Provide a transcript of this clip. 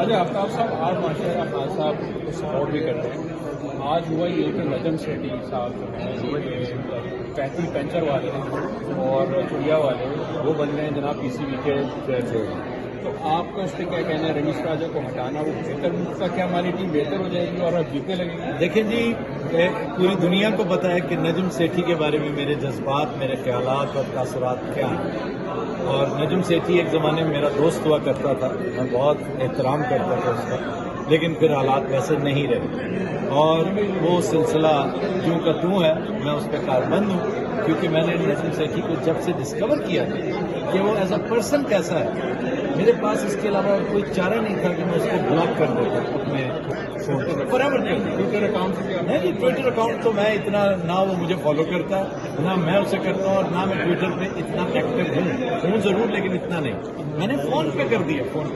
اچھا آفتاب صاحب، آپ ماشاء اللہ خان صاحب کو سپورٹ بھی کرتے ہیں. آج ہوا یہ کہ نجم سیٹھی صاحب جو ہیں پینتی پینچر والے اور چڑیا والے وہ بن گئے ہیں جناب پی سی بی کے چیئرمین. تو آپ کا اس پہ کیا کہنا ہے؟ رمیش راجا کو ہٹانا وہ بہتر کا کیا ہماری ٹیم بہتر ہو جائے گی اور اب جیتنے لگے گی؟ دیکھیں جی، پوری دنیا کو پتا ہے کہ نجم سیٹھی کے بارے میں میرے جذبات، میرے خیالات اور تاثرات کیا ہیں. اور نجم سیٹھی ایک زمانے میں میرا دوست ہوا کرتا تھا، میں بہت احترام کرتا تھا اس کا، لیکن پھر حالات ویسے نہیں رہے اور وہ سلسلہ جوں کا توں ہے. میں اس پہ کاربند ہوں کیونکہ میں نے نجم سیٹھی کو جب سے ڈسکور کیا کہ وہ ایز اے پرسن کیسا ہے، میرے پاس اس کے علاوہ کوئی چارہ نہیں تھا کہ میں اس کو بلاک کر دیتا اپنے فون پر فوراور کر دوں. ٹویٹر اکاؤنٹ سے نہیں جی، ٹویٹر اکاؤنٹ تو میں اتنا نہ وہ مجھے فالو کرتا ہے، نہ میں اسے کرتا ہوں، اور نہ میں ٹویٹر پہ اتنا ایکٹیو ہوں ضرور لیکن اتنا نہیں. میں نے فون پہ کر دیا، فون پہ